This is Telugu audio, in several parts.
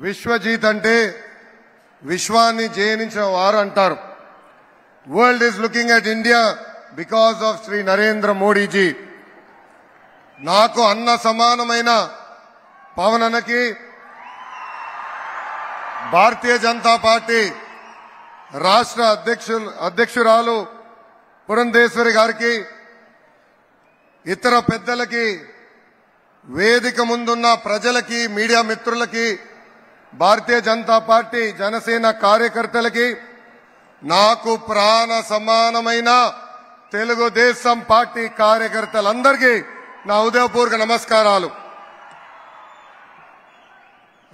విశ్వజీత్ అంటే విశ్వాన్ని జయించిన వారు అంటారు. World is looking at India because of Shri Narendra Modi ji. నాకు అన్న సమానమైన పవన్ అన్నకి, భారతీయ జనతా పార్టీ రాష్ట్ర అధ్యక్షురాలు పురంధేశ్వరి గారికి, ఇతర పెద్దలకి, వేదిక ముందున్న ప్రజలకి, మీడియా మిత్రులకి, భారతీయ జనతా పార్టీ జనసేన కార్యకర్తలకి, నాకు ప్రాణ సమానమైన తెలుగుదేశం పార్టీ కార్యకర్తలందరికీ నా ఉదయపూర్వక నమస్కారాలు.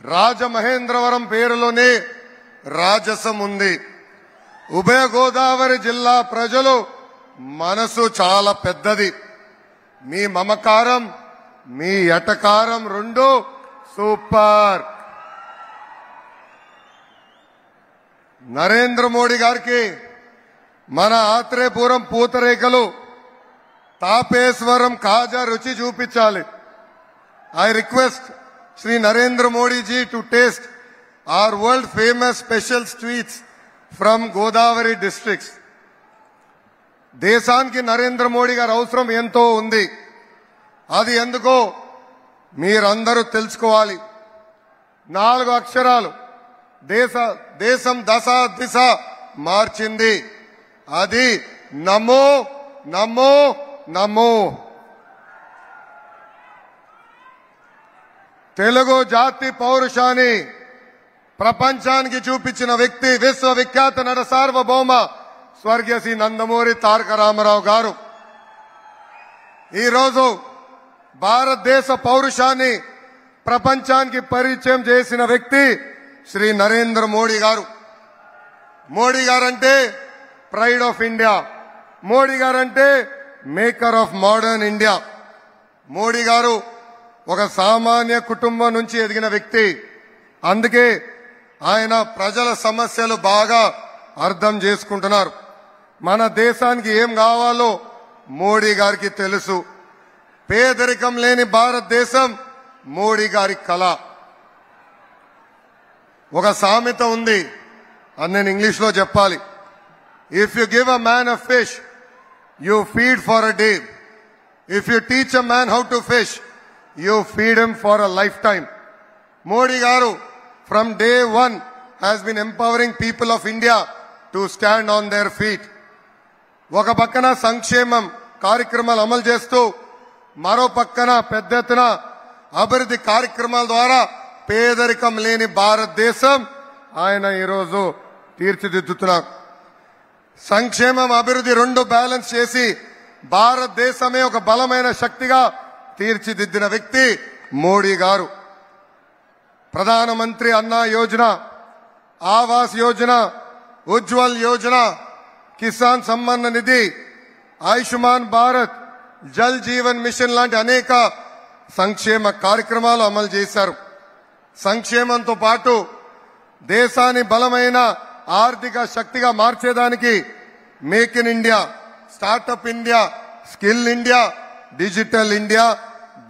రాజమహేంద్రవరం పేరులోనే రాజసం ఉంది. ఉభయ గోదావరి జిల్లా ప్రజలు మనసు చాలా పెద్దది. మీ మమకారం, మీ ఎటకారం రెండు సూపర్. నరేంద్ర మోడీ గారికి మన ఆత్రేయపురం పూతరేకలు, తాపేశ్వరం కాజా రుచి చూపించాలి. I request Sri Narendra Modi ji to taste our world famous special sweets from Godavari districts. దేశానికి నరేంద్ర మోడీ గారి అవసరం ఎంతో ఉంది. అది ఎందుకో మీరందరూ తెలుసుకోవాలి. 4 అక్షరాలు దేశం దశ దిశ మార్చింది. అది నమో నమో నమో. తెలుగు జాతి పౌరుషాన్ని ప్రపంచానికి చూపించిన వ్యక్తి విశ్వవిఖ్యాత నట సార్వభౌమ స్వర్గీయ శ్రీ నందమూరి తారక రామారావు గారు. ఈరోజు భారతదేశ పౌరుషాన్ని ప్రపంచానికి పరిచయం చేసిన వ్యక్తి శ్రీ నరేంద్ర మోడీ గారు. Modi guarantee pride of India. Modi guarantee maker of modern India. Modi గారు ఒక సామాన్య కుటుంబం నుంచి ఎదిగిన వ్యక్తి. అందుకే ఆయన ప్రజల సమస్యలు బాగా అర్థం చేసుకుంటున్నారు. మన దేశానికి ఏం కావాలో మోడీ గారికి తెలుసు. పేదరికం లేని భారతదేశం మోడీ గారి కళ. ఒక సామెత ఉంది, అది నేను ఇంగ్లీష్ లో చెప్పాలి. If you give a man a fish, you feed for a day. If you teach a man how to fish, you feed him for a lifetime. Modi garu from day one has been empowering people of India to stand on their feet. Oka pakkana sankshemam కార్యక్రమాలు అమలు చేస్తూ మరో పక్కన పెద్ద ఎత్తున అభివృద్ధి కార్యక్రమాల ద్వారా పేదరికం లేని భారతదేశం ఆయన ఈరోజు తీర్చిదిద్దుతున్నారు. సంక్షేమం అభివృద్ధి రెండు బ్యాలెన్స్ చేసి భారతదేశమే ఒక బలమైన శక్తిగా తీర్చిదిద్దిన వ్యక్తి మోడీ గారు. ప్రధానమంత్రి అన్న యోజన, ఆవాస్ యోజన, ఉజ్వల్ యోజన, కిసాన్ సమ్మాన్ నిధి, ఆయుష్మాన్ భారత్, జల్ జీవన్ మిషన్ లాంటి అనేక సంక్షేమ కార్యక్రమాలు అమలు చేశారు. సంక్షేమంతో పాటు దేశాన్ని బలమైన ఆర్థిక శక్తిగా మార్చేదానికి make in India, startup India, skill India, digital India,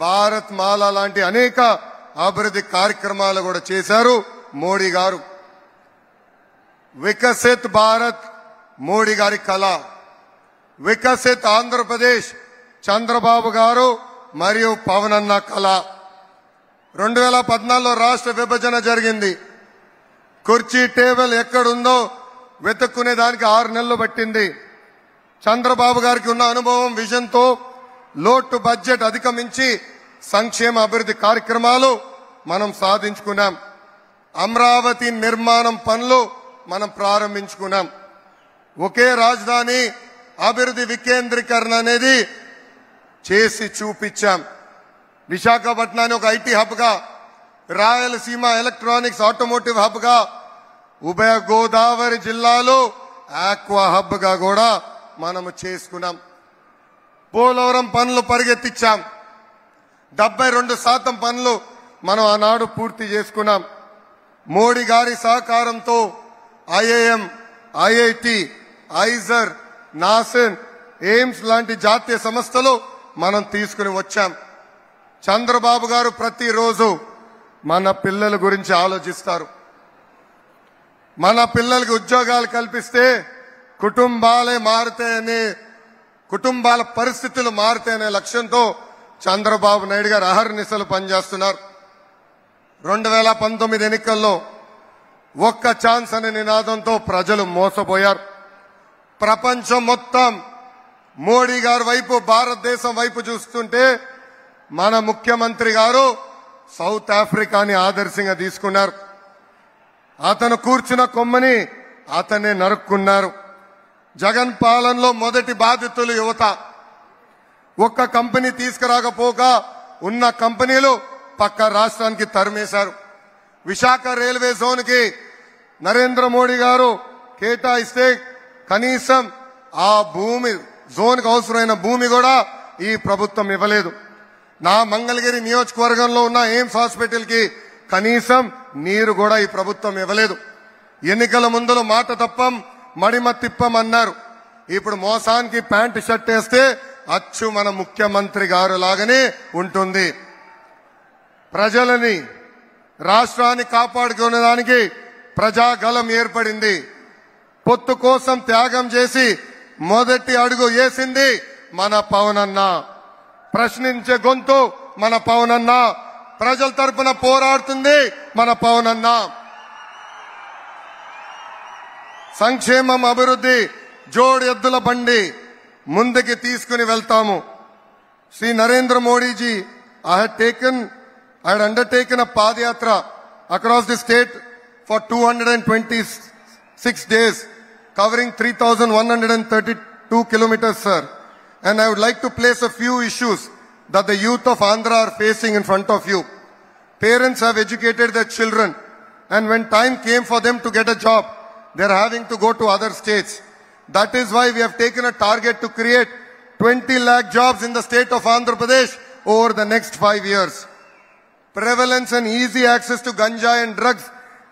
Bharat Mala లాంటి అనేక అభివృద్ధి కార్యక్రమాలు కూడా చేశారు మోడీ గారు. వికసిత్ భారత్ మోడీ గారి కళ. వికసిత్ ఆంధ్రప్రదేశ్ చంద్రబాబు గారు మరియు పవన్ అన్న కళ. 2014లో రాష్ట్ర విభజన జరిగింది. కుర్చీ టేబుల్ ఎక్కడుందో వెతుక్కునే దానికి 6 నెలలు పట్టింది. చంద్రబాబు గారికి ఉన్న అనుభవం, విజన్తో లోటు బడ్జెట్ అధిగమించి సంక్షేమ అభివృద్ధి కార్యక్రమాలు మనం సాధించుకున్నాం. అమరావతి నిర్మాణం పనులు మనం ప్రారంభించుకున్నాం. ఒకే రాజధాని అభివృద్ధి వికేంద్రీకరణ అనేది చేసి చూపించాం. విశాఖపట్నాన్ని ఒక ఐటీ హబ్ గా, రాయలసీమ ఎలక్ట్రానిక్స్ ఆటోమోటివ్ హబ్ గా, ఉభయ గోదావరి జిల్లాలో ఆక్వా హబ్ గా కూడా మనము చేసుకున్నాం. పోలవరం పనులు పరిగెత్తించాం. 72% పనులు మనం ఆనాడు పూర్తి చేసుకున్నాం. మోడీ గారి సహకారంతో IIM, IIT, IISER, NACIN, AIIMS లాంటి జాతీయ సంస్థలు మనం తీసుకుని వచ్చాం. చంద్రబాబు గారు ప్రతిరోజు మన పిల్లల గురించి ఆలోచిస్తారు. మన పిల్లలకి ఉద్యోగాలు కల్పిస్తే కుటుంబాలే మారుతాయని, కుటుంబాల పరిస్థితులు మారుతాయనే లక్ష్యంతో చంద్రబాబు నాయుడు గారు అహర్నిశలు పనిచేస్తున్నారు. 2019 ఎన్నికల్లో ఒక్క ఛాన్స్ అనే నినాదంతో ప్రజలు మోసపోయారు. ప్రపంచం మొత్తం మోడీ గారి వైపు, భారతదేశం వైపు చూస్తుంటే మన ముఖ్యమంత్రి గారు సౌత్ ఆఫ్రికాని ఆదర్శంగా తీసుకున్నారు. అతను కూర్చున్న కొమ్మని అతనే నరుక్కున్నారు. జగన్ పాలనలో మొదటి బాధితులు యువత. ఒక్క కంపెనీ తీసుకురాకపోగా ఉన్న కంపెనీలు పక్క రాష్ట్రానికి తరిమేశారు. విశాఖ రైల్వే జోన్ కి నరేంద్ర మోడీ గారు కేటాయిస్తే కనీసం ఆ భూమి, జోన్ కు అవసరమైన భూమి కూడా ఈ ప్రభుత్వం ఇవ్వలేదు. నా మంగళగిరి నియోజకవర్గంలో ఉన్న ఎయిమ్స్ హాస్పిటల్ కి కనీసం నీరు కూడా ఈ ప్రభుత్వం ఇవ్వలేదు. ఎన్నికల ముందులో మాట తప్పం, మడిమ తిప్పం అన్నారు. ఇప్పుడు మోసానికి ప్యాంటు షర్ట్ వేస్తే అచ్చు మన ముఖ్యమంత్రి గారు లాగానే ఉంటుంది. ప్రజలని, రాష్ట్రాన్ని కాపాడుకునేదానికి ప్రజాగలం ఏర్పడింది. పొత్తు కోసం త్యాగం చేసి మొదటి అడుగు వేసింది మన పవన్ అన్న. ప్రశ్నించే గొంతు మన పవన్ అన్న. ప్రజల తరపున పోరాడుతుంది మన పవన్ అన్న. సంక్షేమం, అభివృద్ధి జోడు ఎద్దుల బండి ముందుకి తీసుకుని వెళ్తాము. Shri Narendra Modiji I had undertaken a padayatra across the state for 226 days, covering 3,132 kilometers, sir. And I would like to place a few issues that the youth of Andhra are facing in front of you. Parents have educated their children, and when time came for them to get a job, they are having to go to other states. That is why we have taken a target to create 20 lakh jobs in the state of Andhra Pradesh over the next 5 years. Prevalence and easy access to ganja and drugs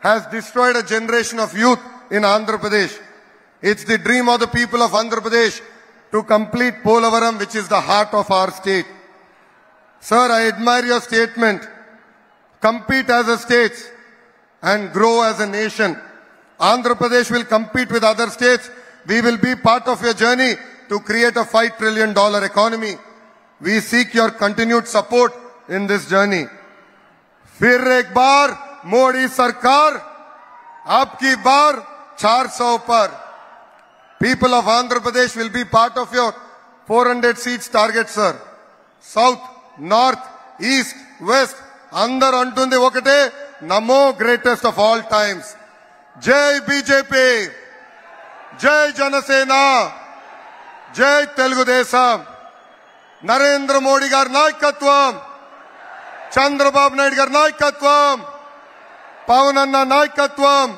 has destroyed a generation of youth in Andhra Pradesh. It's the dream of the people of Andhra Pradesh to complete Polavaram, which is the heart of our state. Sir, I admire your statement. Compete as a state and grow as a nation. Andhra Pradesh will compete with other states. We will be part of your journey to create a $5 trillion economy. We seek your continued support in this journey. फिर एक बार मोदी सरकार, अब की बार 400 पर. People of Andhra Pradesh will be part of your 400 seats target, sir. South, North, East, West, అందరూ అంటుంది ఒకటే, నమో గ్రేటెస్ట్ ఆఫ్ ఆల్ టైమ్స్. జై బీజేపీ, జై జనసేన, జై తెలుగుదేశం. నరేంద్ర మోడీ గారి నాయకత్వం, చంద్రబాబు నాయుడు గారి నాయకత్వం, పవన్ అన్న నాయకత్వం.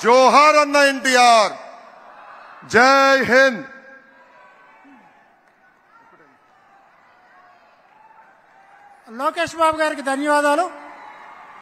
జోహార్ అన్న ఎన్టీఆర్. జై హింద్. లోకేష్ బాబు గారికి ధన్యవాదాలు.